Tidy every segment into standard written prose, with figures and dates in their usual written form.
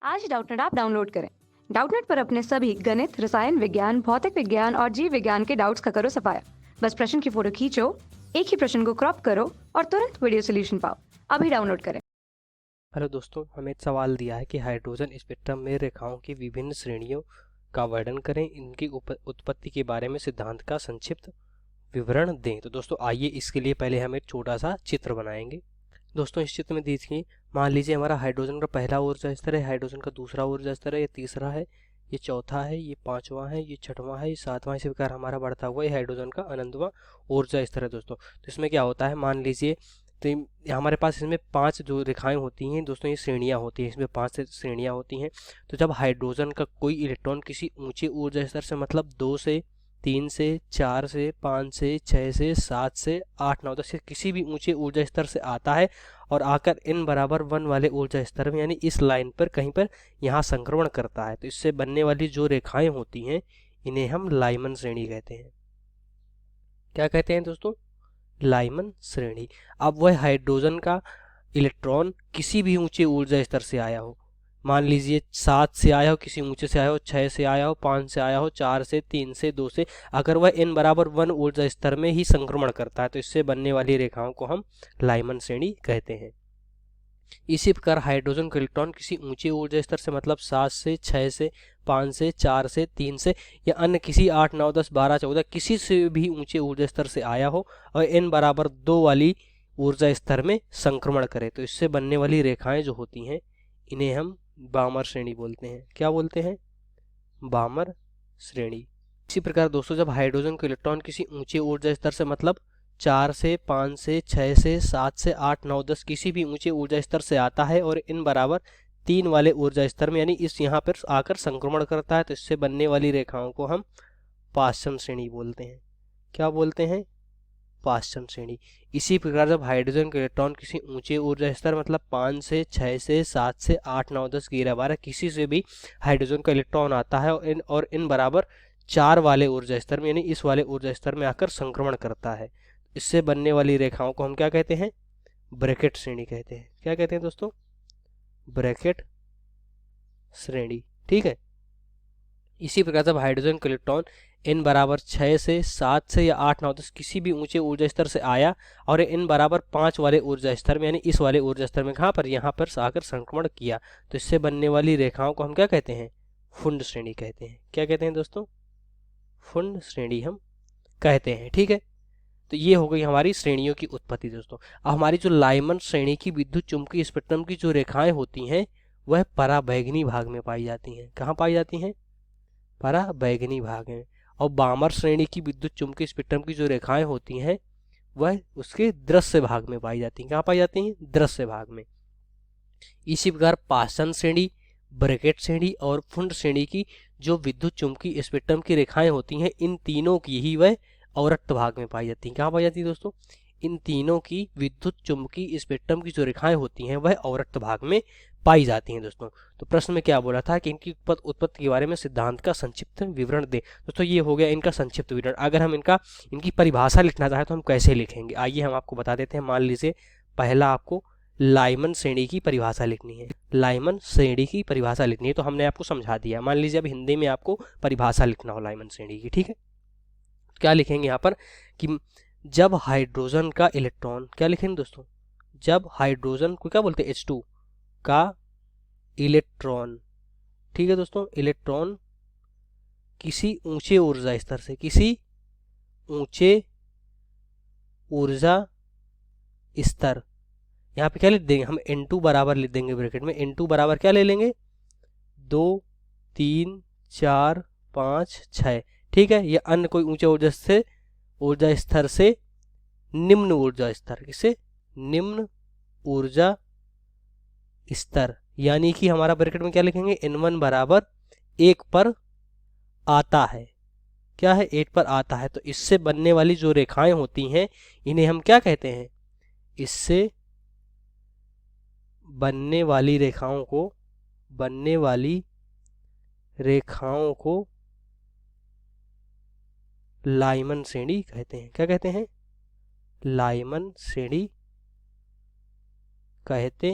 आज Doubtnut app download करें। Doubtnut पर अपने सभी गणित, रसायन विज्ञान, भौतिक विज्ञान और जीव विज्ञान के डाउट्स का करो सफाया। बस प्रश्न की फोटो खींचो, एक ही प्रश्न को क्रॉप करो और तुरंत वीडियो सोल्यूशन पाओ। अभी डाउनलोड करें। हेलो दोस्तों, हमें एक सवाल दिया है कि हाइड्रोजन स्पेक्ट्रम में रेखाओं की विभिन्न श्रेणियों का वर्णन करें, इनकी उत्पत्ति के बारे में सिद्धांत का संक्षिप्त विवरण दें। तो दोस्तों आइए इसके लिए पहले हम एक छोटा सा चित्र बनाएंगे। दोस्तों इस चित्र में देखिए, मान लीजिए हमारा हाइड्रोजन का पहला ऊर्जा स्तर है, हाइड्रोजन का दूसरा ऊर्जा स्तर है, ये तीसरा है, ये चौथा है, ये पांचवा है, ये छठवां है, ये सातवां, इसी प्रकार हमारा बढ़ता हुआ ये हाइड्रोजन का अनंतवां ऊर्जा स्तर है। दोस्तों तो इसमें क्या होता है, मान लीजिए तो हमारे पास इसमें 5 जो रेखाएं होती हैं दोस्तों, ये श्रेणियां होती हैं, इसमें 5 श्रेणियां होती हैं। तो जब हाइड्रोजन का कोई इलेक्ट्रॉन किसी ऊंचे ऊर्जा स्तर से, मतलब 2 से 3 से 4 से 5 से 6 से 7 से 8 9 10 से किसी भी ऊंचे ऊर्जा स्तर से आता है और आकर n बराबर 1 वाले ऊर्जा स्तर में, यानी इस लाइन पर कहीं पर यहाँ संक्रमण करता है, तो इससे बनने वाली जो रेखाएं होती हैं इन्हें हम लाइमन श्रेणी कहते हैं। क्या कहते हैं दोस्तों? लाइमन श्रेणी। अब वह हाइड्रोजन का इलेक्ट्रॉन किसी भी ऊंचे ऊर्जा स्तर से आया हो, मान लीजिए 7 से आया हो, किसी ऊंचे से आया हो, 6 से आया हो, 5 से आया हो, 4 से, 3 से, 2 से, अगर वह n बराबर 1 ऊर्जा स्तर में ही संक्रमण करता है तो इससे बनने वाली रेखाओं को हम लाइमन श्रेणी कहते हैं। इसी प्रकार हाइड्रोजन का इलेक्ट्रॉन किसी ऊंचे ऊर्जा स्तर से, मतलब 7 से, 6 से, 5 से, 4 से, 3 से या अन्य किसी 8 9 10 12 14 किसी से भी ऊंचे ऊर्जा स्तर से आया हो और n बराबर 2 वाली ऊर्जा स्तर में संक्रमण करे तो इससे बनने वाली रेखाएं जो होती हैं इन्हें हम बामर श्रेणी बोलते हैं। क्या बोलते हैं? बामर श्रेणी। इसी प्रकार दोस्तों जब हाइड्रोजन का इलेक्ट्रॉन किसी ऊंचे ऊर्जा स्तर से, मतलब 4 से, 5 से, 6 से, 7 से, 8 9 10 किसी भी ऊंचे ऊर्जा स्तर से आता है और n बराबर 3 वाले ऊर्जा स्तर में, यानी इस यहाँ पर आकर संक्रमण करता है तो इससे बनने वाली रेखाओं को हम पाश्चम श्रेणी बोलते हैं। क्या बोलते हैं? पाश्चम श्रेणी। इसी प्रकार जब हाइड्रोजन का इलेक्ट्रॉन किसी ऊंचे ऊर्जा स्तर, मतलब 5 से, 6 से, 7 से, 8 9 10 11 12 किसी से भी हाइड्रोजन का इलेक्ट्रॉन आता है और n बराबर 4 वाले ऊर्जा स्तर में, यानी इस वाले ऊर्जा स्तर में आकर संक्रमण करता है, इससे बनने वाली रेखाओं को हम क्या कहते हैं? ब्रैकेट श्रेणी कहते हैं। क्या कहते हैं दोस्तों? ब्रैकेट श्रेणी। ठीक है। इसी प्रकार जब हाइड्रोजन का इलेक्ट्रॉन n बराबर 6 से, 7 से या 8 9 10 किसी भी ऊंचे ऊर्जा स्तर से आया और n बराबर 5 वाले ऊर्जा स्तर में, यानी इस वाले ऊर्जा स्तर में कहाँ पर? यहाँ पर आकर संक्रमण किया तो इससे बनने वाली रेखाओं को हम क्या कहते हैं? फुंड श्रेणी कहते हैं। क्या कहते हैं दोस्तों? फुंड श्रेणी हम कहते हैं। ठीक है। तो ये हो गई हमारी श्रेणियों की उत्पत्ति दोस्तों। अब हमारी जो लाइमन श्रेणी की विद्युत चुंबकीय स्पेक्ट्रम की जो रेखाएं होती हैं वह पराबैंगनी भाग में पाई जाती हैं। कहाँ पाई जाती हैं? पराबैंगनी भाग में। और बामर श्रेणी की विद्युत चुंबकीय स्पेक्ट्रम की जो रेखाएं होती हैं वह उसके दृश्य भाग में पाई जाती हैं। कहाँ पाई जाती हैं? दृश्य भाग में। इसी प्रकार पाषाण श्रेणी, ब्रैकेट श्रेणी और फुंड श्रेणी की जो विद्युत चुंबकीय स्पेक्ट्रम की रेखाएं होती हैं इन तीनों की ही वह अवरक्त भाग में पाई जाती हैं। कहाँ पाई जाती है दोस्तों? इन तीनों की विद्युत चुंबकीय स्पेक्ट्रम की जो रेखाएं होती हैं वह अवरक्त भाग में पाई जाती हैं दोस्तों। तो प्रश्न में क्या बोला था कि इनकी उत्पत्ति के बारे में सिद्धांत का संक्षिप्त विवरण दे। दोस्तों ये हो गया इनका संक्षिप्त विवरण। अगर हम इनकी परिभाषा लिखना चाहें तो हम कैसे लिखेंगे, आइए हम आपको बता देते हैं। मान लीजिए पहला आपको लाइमन श्रेणी की परिभाषा लिखनी है। लाइमन श्रेणी की परिभाषा लिखनी है तो हमने आपको समझा दिया। मान लीजिए अब हिंदी में आपको परिभाषा लिखना हो लाइमन श्रेणी की। ठीक है। क्या लिखेंगे यहाँ पर कि जब हाइड्रोजन का इलेक्ट्रॉन, क्या लिखेंगे दोस्तों? जब हाइड्रोजन को क्या बोलते हैं? H2 का इलेक्ट्रॉन, ठीक है दोस्तों, इलेक्ट्रॉन किसी ऊंचे ऊर्जा स्तर से, किसी ऊंचे ऊर्जा स्तर, यहाँ पे क्या लिख देंगे हम? N2 बराबर लिख देंगे ब्रैकेट में। N2 बराबर क्या ले लेंगे? 2 3 4 5 6। ठीक है। ये अन्य कोई ऊंचे ऊर्जा स्तर से निम्न ऊर्जा स्तर, किसे? निम्न ऊर्जा स्तर, यानी कि हमारा ब्रैकेट में क्या लिखेंगे? N1 बराबर 1 पर आता है। क्या है? 1 पर आता है। तो इससे बनने वाली जो रेखाएं होती हैं इन्हें हम क्या कहते हैं? इससे बनने वाली रेखाओं को लाइमन श्रेणी कहते हैं। क्या कहते हैं? लाइमन श्रेणी कहते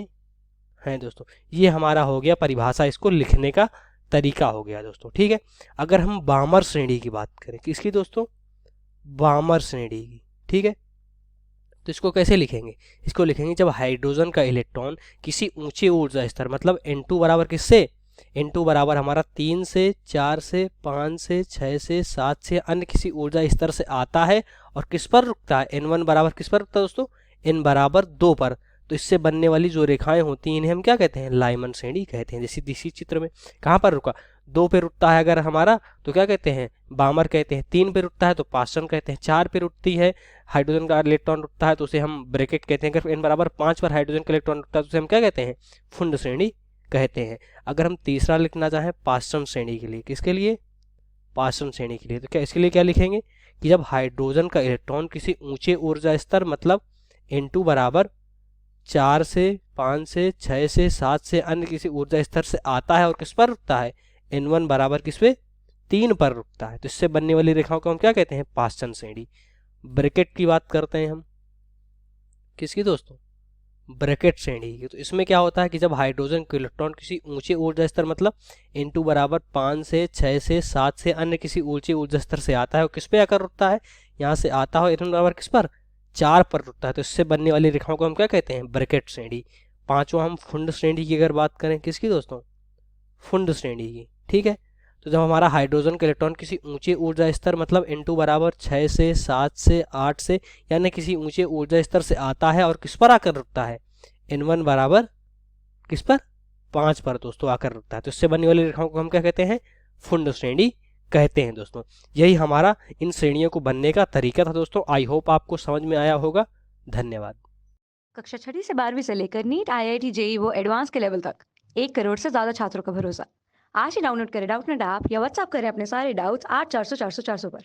हैं दोस्तों। ये हमारा हो गया परिभाषा, इसको लिखने का तरीका हो गया दोस्तों, ठीक है। अगर हम बामर श्रेणी की बात करें, किसकी दोस्तों? बामर श्रेणी की, ठीक है। तो इसको कैसे लिखेंगे? इसको लिखेंगे जब हाइड्रोजन का इलेक्ट्रॉन किसी ऊंचे ऊर्जा स्तर, मतलब N2 बराबर किससे? N2 बराबर हमारा 3 से 4 से 5 से 6 से 7 से अन्य किसी ऊर्जा स्तर से आता है और किस पर रुकता है? N1 बराबर किस पर रुकता है दोस्तों? N बराबर 2 पर। तो इससे बनने वाली जो रेखाएं होती हैं इन्हें हम क्या कहते हैं? लाइमन श्रेणी कहते हैं। जैसे इसी चित्र में कहाँ पर रुका? 2 पे रुकता है अगर हमारा तो क्या कहते हैं? बामर कहते हैं। 3 पे रुकता है तो पास्टर्न कहते हैं। 4 पे रुकती है हाइड्रोजन का इलेक्ट्रॉन रुकता है तो उसे हम ब्रैकेट कहते हैं। अगर N बराबर 5 पर हाइड्रोजन का इलेक्ट्रॉन रुकता है तो उसे हम क्या कहते हैं? फुंड श्रेणी कहते हैं। अगर हम तीसरा लिखना चाहें पास्टर्न श्रेणी के लिए, किसके लिए? पास्टर्न श्रेणी के लिए, तो क्या इसके लिए क्या लिखेंगे कि जब हाइड्रोजन का इलेक्ट्रॉन किसी ऊंचे ऊर्जा स्तर, मतलब N2 बराबर 4 से 5 से 6 से 7 से अन्य किसी ऊर्जा स्तर से आता है और किस पर रुकता है? N1 बराबर किस पे? 3 पर रुकता है। तो इससे बनने वाली रेखाओं को हम क्या कहते हैं? पास्टर्न श्रेणी। ब्रैकेट की बात करते हैं हम, किसकी दोस्तों? ब्रैकेट श्रेणी की। तो इसमें क्या होता है कि जब हाइड्रोजन का इलेक्ट्रॉन किसी ऊंचे ऊर्जा स्तर, मतलब N2 बराबर 5 से 6 से 7 से अन्य किसी ऊंचे ऊर्जा स्तर से आता है और किस पे आकर रुकता है? यहाँ से आता हो N1 बराबर किस पर? 4 पर रुकता है। तो इससे बनने वाली रेखाओं को हम क्या कहते हैं? ब्रैकेट श्रेणी। पांचवा हम फुंड श्रेणी की अगर बात करें, किसकी दोस्तों? फुंड श्रेणी की, ठीक है। तो जब हमारा हाइड्रोजन का इलेक्ट्रॉन किसी ऊंचे ऊर्जा स्तर, मतलब N2 बराबर 6 से 7 से 8 से यानी किसी ऊंचे ऊर्जा स्तर से आता है और किस पर आकर रुकता है? N1 बराबर किस पर? 5 पर दोस्तों आकर रुकता है। तो इससे बनने वाली रेखाओं को हम क्या कहते हैं? फुंड श्रेणी कहते हैं दोस्तों। यही हमारा इन श्रेणियों को बनने का तरीका था दोस्तों। आई होप आपको समझ में आया होगा। धन्यवाद। कक्षा 6वीं से 12वीं से लेकर नीट, IIT, JEE वो एडवांस के लेवल तक 1 करोड़ से ज्यादा छात्रों का भरोसा। आज ही डाउनलोड करें डाउटनेट ऐप या व्हाट्सएप करें अपने सारे डाउट्स 8400 400 400 पर।